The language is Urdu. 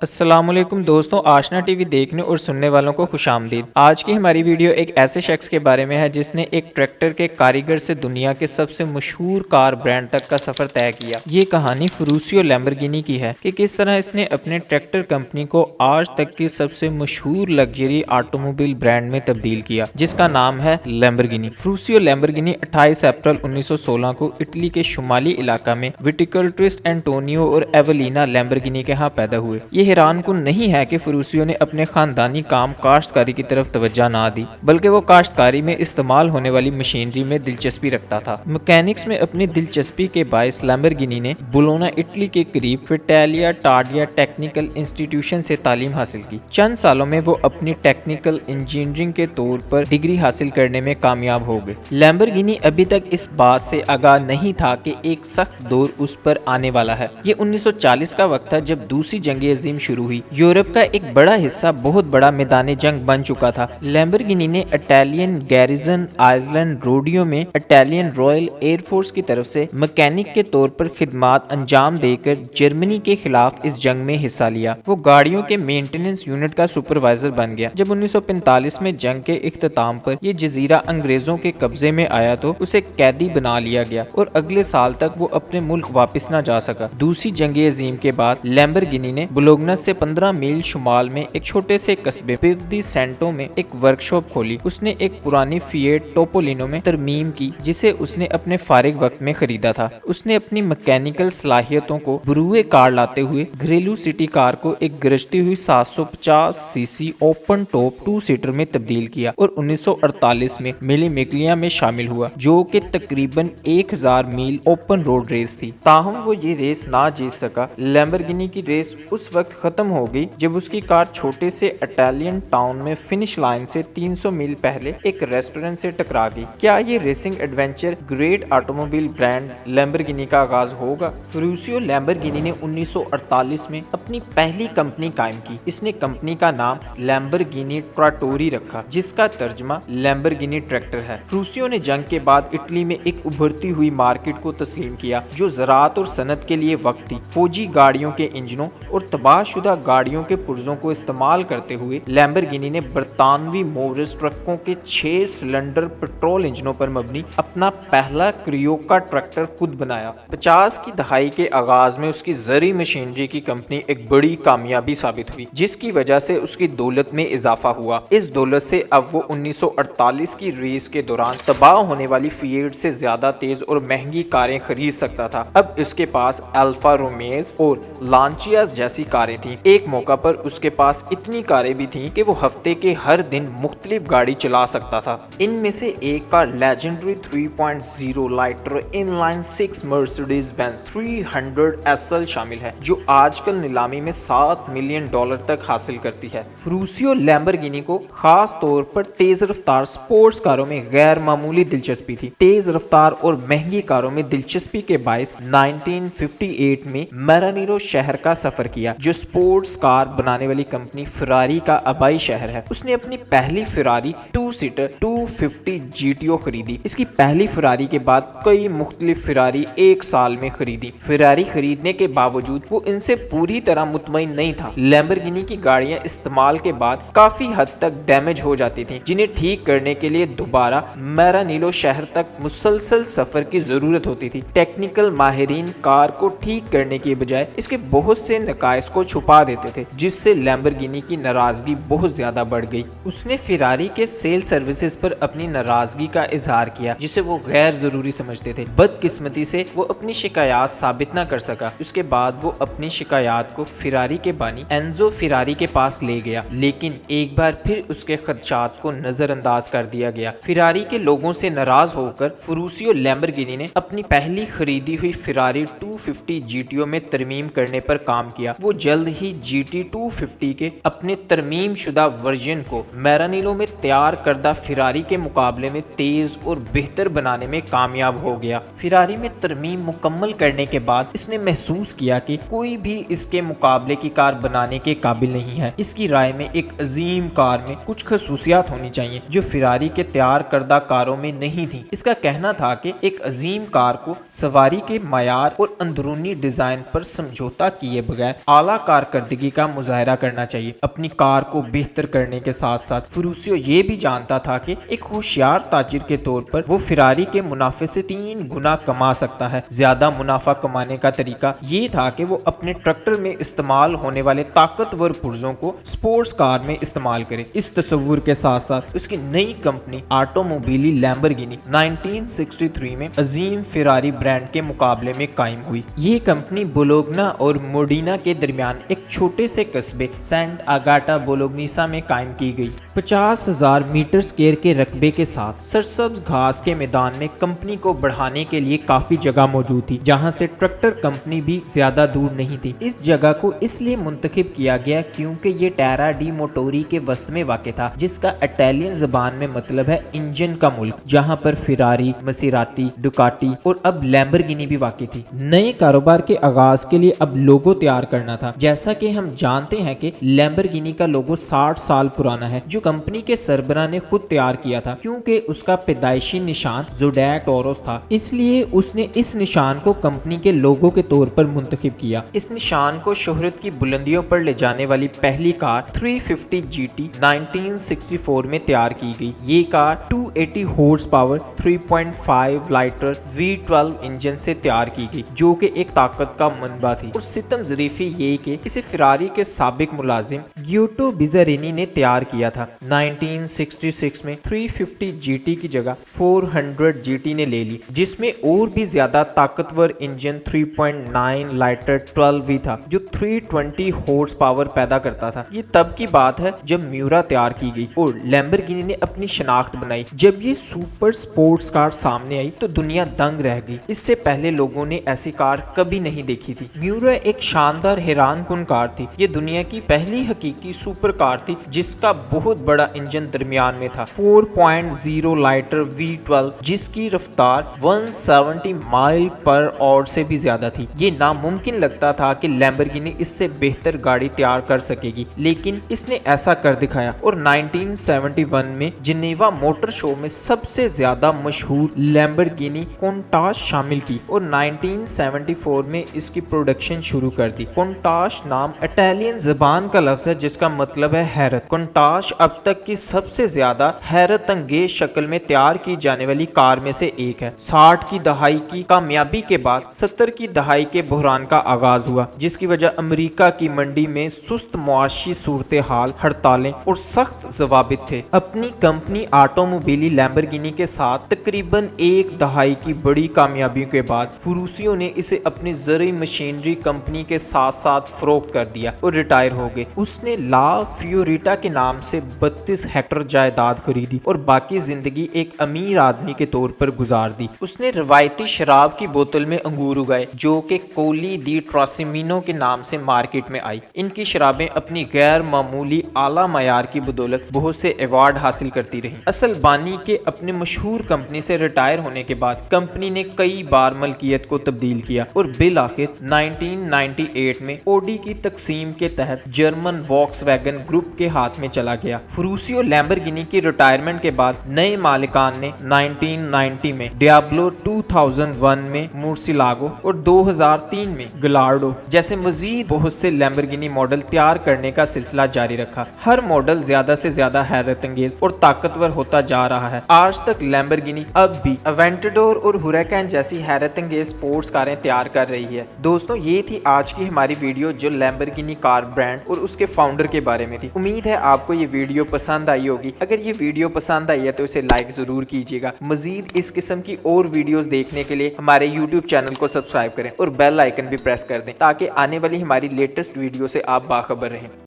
السلام علیکم دوستوں، آشنا ٹی وی دیکھنے اور سننے والوں کو خوش آمدید۔ آج کی ہماری ویڈیو ایک ایسے شخص کے بارے میں ہے جس نے ایک ٹریکٹر کے کاریگر سے دنیا کے سب سے مشہور کار برانڈ تک کا سفر طے کیا۔ یہ کہانی فروسیو لیمبرگینی کی ہے کہ کس طرح اس نے اپنے ٹریکٹر کمپنی کو آج تک کی سب سے مشہور لگژری آٹوموبائل برانڈ میں تبدیل کیا، جس کا نام ہے لیمبرگینی۔ فروسیو لیمبرگینی 28 اپریل 1916 کو اٹلی کے شمالی علاقہ میں وٹیکل ٹرسٹ انٹونیو اور ایولینا لیمبرگینی کے ہاں پیدا ہوئے۔ یہ حیران کن نہیں ہے کہ فروسیو نے اپنے خاندانی کام کاشتکاری کی طرف توجہ نہ دی، بلکہ وہ کاشتکاری میں استعمال ہونے والی مشینری میں دلچسپی رکھتا تھا۔ مکینکس میں اپنی دلچسپی کے باعث لیمبرگینی نے بولونا اٹلی کے قریب فٹیلیا ٹارڈیا ٹیکنیکل انسٹیٹیوشن سے تعلیم حاصل کی۔ چند سالوں میں وہ اپنی ٹیکنیکل انجینئرنگ کے طور پر ڈگری حاصل کرنے میں کامیاب ہو گئے۔ لیمبرگینی ابھی تک اس بات سے آگاہ نہیں تھا کہ ایک سخت دور اس پر آنے والا ہے۔ یہ 1940 کا وقت تھا جب دوسری جنگ عظیم شروع ہوئی۔ یورپ کا ایک بڑا حصہ بہت بڑا میدان جنگ بن چکا تھا۔ لیمبرگینی نے اٹالین گیریزن آئسلینڈ روڈیو میں اٹالین رائل ایئر فورس کی طرف سے مکینک کے طور پر خدمات انجام دے کر جرمنی کے خلاف اس جنگ میں حصہ لیا۔ وہ گاڑیوں کے مینٹیننس یونٹ کا سپروائزر بن گیا۔ جب 1945 میں جنگ کے اختتام پر یہ جزیرہ انگریزوں کے قبضے میں آیا تو اسے قیدی بنا لیا گیا اور اگلے سال تک وہ اپنے ملک واپس نہ جا سکا۔ دوسری جنگ عظیم کے بعد لیمبرگینی نے بولوگنا سے 15 میل شمال میں ایک چھوٹے سے قصبے پیو دی سینٹو میں ایک ورکشاپ کھولی۔ اس نے ایک پرانی فیٹ ٹوپولینو میں ترمیم کی جسے اس نے اپنے فارغ وقت میں خریدا تھا۔ اس نے اپنی مکینیکل صلاحیتوں کو بروئے کار لاتے ہوئے گھریلو سٹی کار کو ایک گرجتی ہوئی 750 سی سی اوپن ٹاپ 2 سیٹر میں تبدیل کیا اور 1948 میں میلی میگلیا میں شامل ہوا، جو کہ تقریباً 1000 میل اوپن روڈ ریس تھی۔ تاہم وہ یہ ریس نہ جیت سکا۔ لیمبرگینی کی ریس اس وقت ختم ہو گئی جب اس کی کار چھوٹے سے اٹالین ٹاؤن میں فنش لائن سے 300 میل پہلے ایک ریسٹورنٹ سے ٹکرا گئی۔ کیا یہ racing adventure great automobile brand Lamborghini کا آغاز ہوگا؟ فروسیو لیمبرگینی نے 1948 میں اپنی پہلی کمپنی قائم کی۔ اس نے کمپنی کا نام لیمبرگینی ٹراٹوری رکھا، جس کا ترجمہ لیمبرگینی ٹریکٹر ہے۔ فروسیو نے جنگ کے بعد اٹلی میں ایک ابھرتی ہوئی مارکیٹ کو تسلیم کیا جو زراعت اور صنعت کے لیے وقت تھی۔ فوجی گاڑیوں کے انجنوں اور تباہ شدہ گاڑیوں کے پرزوں کو استعمال کرتے ہوئے لیمبرگینی نے برطانوی مورس ٹرکوں کے 6 سلنڈر پٹرول انجنوں پر مبنی اپنا پہلا کریوکا ٹریکٹر خود بنایا۔ 50 کی دہائی کے آغاز میں اس کی زرعی مشینری کی کمپنی ایک بڑی کامیابی ثابت ہوئی، جس کی وجہ سے اس کی دولت میں اضافہ ہوا۔ اس دولت سے اب وہ 1948 کی ریس کے دوران تباہ ہونے والی فیٹ سے زیادہ تیز اور مہنگی کاریں خرید سکتا تھا۔ اب اس کے پاس الفا رومیز اور لانچیاز جیسی کاریں تھیں۔ ایک موقع پر اس کے پاس اتنی کاریں بھی تھیں کہ وہ ہفتے کے ہر دن مختلف گاڑی چلا سکتا تھا۔ ان میں سے ایک car legendary 3.0 litre in line 6 Mercedes Benz 300 SL شامل ہے، جو آج کل نیلامی میں $7 ملین تک حاصل کرتی ہے۔ فروسیو لیمبرگینی کو خاص طور پر تیز رفتار سپورٹس کاروں میں غیر معمولی دلچسپی تھی۔ تیز رفتار اور مہنگی کاروں میں دلچسپی کے باعث 1958 میں میرانیرو شہر کا سفر کیا، جو سپورٹس کار بنانے والی کمپنی فراری کا آبائی شہر ہے۔ اس نے اپنی پہلی فراری 2 سیٹر 250 GTO خریدی۔ اس کی پہلی فراری کے بعد کئی مختلف فراری ایک سال میں خریدی۔ فراری خریدنے کے باوجود وہ ان سے پوری طرح مطمئن نہیں تھا۔ لیمبرگینی کی گاڑیاں استعمال کے بعد کافی حد تک ڈیمیج ہو جاتی تھیں، جنہیں ٹھیک کرنے کے لیے دوبارہ میرانیلو شہر تک مسلسل سفر کی ضرورت ہوتی تھی۔ ٹیکنیکل ماہرین کار کو ٹھیک کرنے کے بجائے اس کے بہت سے نقائص کو چھپا دیتے تھے، جس سے لیمبرگینی کی ناراضگی بہت زیادہ بڑھ گئی۔ اس نے فراری کے سیل سروسز پر اپنی ناراضگی کا اظہار کیا، جسے وہ غیر ضروری سمجھتے تھے۔ بدقسمتی سے وہ اپنی شکایات ثابت نہ کر سکا۔ اس کے بعد وہ اپنی شکایات کو فراری کے بانی انزو فراری کے پاس لے گیا، لیکن ایک بار پھر اس کے خدشات کو نظر انداز کر دیا گیا۔ فراری کے لوگوں سے ناراض ہو کر فروسیو لیمبرگینی نے اپنی پہلی خریدی ہوئی فراری 250 GTO میں ترمیم کرنے پر کام کیا۔ وہ جلد ہی GT 250 کے اپنے ترمیم شدہ ورژن کو میرانیلو میں تیار کردہ فراری کے مقابلے میں تیز اور بہتر بنانے میں کامیاب ہو گیا۔ فراری میں ترمیم مکمل کرنے کے بعد اس نے محسوس کیا کہ کوئی بھی اس کے مقابلے کی کار بنانے کے قابل نہیں ہے۔ اس کی رائے میں ایک عظیم کار میں کچھ خصوصیات ہونی چاہیے جو فراری کے تیار کردہ کاروں میں نہیں تھیں۔ اس کا کہنا تھا کہ ایک عظیم کار کو سواری کے معیار اور اندرونی ڈیزائن پر سمجھوتا کیے بغیر اعلیٰ کارکردگی کا مظاہرہ کرنا چاہیے۔ اپنی کار کو بہتر کرنے کے ساتھ ساتھ فروسیو یہ بھی جانتا تھا کہ ایک ہوشیار تاجر کے طور پر وہ فراری کے منافع سے 3 گنا کما سکتا ہے۔ زیادہ منافع کمانے کا طریقہ یہ تھا کہ وہ اپنے ٹریکٹر میں استعمال ہونے والے طاقتور پرزوں کو سپورٹس کار میں استعمال کرے۔ اس تصور کے ساتھ ساتھ اس کی نئی کمپنی آٹوموبیلی لیمبرگینی 1963 میں عظیم فراری برانڈ کے مقابلے میں قائم ہوئی۔ یہ کمپنی بولوگنا اور موڈینا کے درمیان ایک چھوٹے سے قصبے سینٹ آگاٹا بولوگنیسا میں قائم کی گئی۔ 50,000 میٹر اسکوائر کے رقبے کے ساتھ سرسبز گھاس کے میدان میں کمپنی کو بڑھانے کے لیے کافی جگہ موجود تھی، جہاں سے ٹریکٹر کمپنی بھی زیادہ دور نہیں تھی۔ اس جگہ کو اس لیے منتخب کیا گیا کیونکہ یہ ٹیرا ڈی موٹوری کے وسط میں واقع تھا، جس کا اٹیلین زبان میں مطلب ہے انجن کا ملک، جہاں پر فراری، مسیراتی، ڈوکاٹی اور اب لیمبرگینی بھی واقع تھی۔ نئے کاروبار کے آغاز کے لیے اب لوگو تیار کرنا تھا۔ جیسا کہ ہم جانتے ہیں کہ لیمبرگینی کا لوگو 60 سال پرانا ہے، جو کمپنی کے سربراہ نے خود تیار کیا تھا، کیونکہ اس کا پیدائشی نشان زوڈیاک ٹوروس تھا، اس لیے اس نے اس نشان کو کمپنی کے لوگو کے طور پر منتخب کیا۔ اس نشان کو شہرت کی بلندیوں پر لے جانے والی پہلی کار 350 GT 1964 میں تیار کی گئی۔ یہ car 280 horse power 3.5 litre V12 engine سے تیار کی گئی، جو کہ ایک طاقت کا منبع تھی، اور ستم ظریفی یہ کہ اسے فراری کے سابق ملازم گیوٹو بیزارینی نے تیار کیا تھا۔ 1966 میں 350 GT کی جگہ 400 GT نے لے لی، جس میں اور بھی زیادہ طاقتور انجن 3.9 لیٹر 12V تھا، جو 320 ہارس پاور پیدا کرتا تھا۔ یہ تب کی بات ہے جب میورا تیار کی گئی اور لیمبرگینی نے اپنی شناخت بنائی۔ جب یہ سپر سپورٹس کار سامنے آئی تو دنیا دنگ رہ گئی، اس سے پہلے لوگوں نے ایسی کار کبھی نہیں دیکھی تھی۔ میورا ایک شاندار حیران کن کار تھی۔ یہ دنیا کی پہلی حقیقی سپر کار تھی جس کا بہت بڑا انجن درمیان میں تھا، 4.0 لیٹر V12، جس کی رفتار 170 مائل پر آور سے بھی زیادہ تھی۔ یہ ناممکن لگتا تھا کہ لیمبرگینی اس سے بہتر گاڑی تیار کر سکے گی، لیکن اس نے ایسا کر دکھایا، اور 1971 میں جنیوا موٹر شو میں سب سے زیادہ مشہور لیمبرگینی کونٹاش شامل کی، اور 1974 میں اس کی پروڈکشن شروع کر دی۔ کونٹاش نام اٹیلین زبان کا لفظ ہے جس کا مطلب ہے حیرت۔ کونٹاش اب تک کی سب سے زیادہ حیرت انگیز شکل میں تیار کی جانے والی کار میں سے ایک ہے۔ 60 کی دہائی کی کامیابی کے بعد 70 کی دہائی کے بحران کا آغاز ہوا، جس کی وجہ امریکہ کی منڈی میں سست معاشی صورتحال، ہڑتالیں اور سخت ضوابط تھے۔ اپنی کمپنی آٹوموبیلی لیمبرگینی کے ساتھ تقریباً ایک دہائی کی بڑی کامیابیوں کے بعد فروسیو نے اسے اپنی زرعی مشینری کمپنی کے ساتھ ساتھ فروخت کر دیا اور ریٹائر ہو گئے۔ اس نے لا فیوریٹا کے نام سے 32 ہیکٹر جائیداد خریدی اور باقی زندگی ایک امیر آدمی کے طور پر گزار دی۔ اس نے روایتی شراب کی بوتل میں انگور اگائے جو کہ کولی دی ٹراسیمینو کے نام سے مارکیٹ میں آئی۔ ان کی شرابیں اپنی غیر معمولی اعلیٰ معیار کی بدولت بہت سے ایوارڈ حاصل کرتی رہیں۔ اصل بانی کے اپنے مشہور کمپنی سے ریٹائر ہونے کے بعد کمپنی نے کئی بار ملکیت کو تبدیل کیا اور بالآخر 1998 میں اوڈی کی تقسیم کے تحت جرمن واکس ویگن گروپ کے ہاتھ میں چلا گیا۔ فروسیو لیمبرگینی کی ریٹائرمنٹ کے بعد نئے مالکان نے 1990 میں ڈیابلو، 2001 میں مورسیلاگو اور 2003 میں گلاڈو جیسے مزید بہت سے لیمبرگینی ماڈل تیار کرنے کا سلسلہ جاری رکھا۔ ہر ماڈل زیادہ سے زیادہ حیرت انگیز اور طاقتور ہوتا جا رہا ہے۔ آج تک لیمبرگینی اب بھی ایونٹڈور اور ہوریکین جیسی حیرت انگیز سپورٹس کاریں تیار کر رہی ہے۔ دوستوں، یہ تھی آج کی ہماری ویڈیو جو لیمبرگینی کار برانڈ اور اس کے فاؤنڈر کے بارے میں تھی۔ امید ہے آپ کو یہ ویڈیو پسند آئی ہوگی۔ اگر یہ ویڈیو پسند آئی ہے تو اسے لائک ضرور کیجیے گا۔ مزید اس قسم کی اور ویڈیوز دیکھنے کے لیے ہمارے YouTube چینل کو سبسکرائب کریں اور بیل آئیکن بھی پریس کر دیں تاکہ آنے والی ہماری لیٹسٹ ویڈیو سے آپ باخبر رہیں۔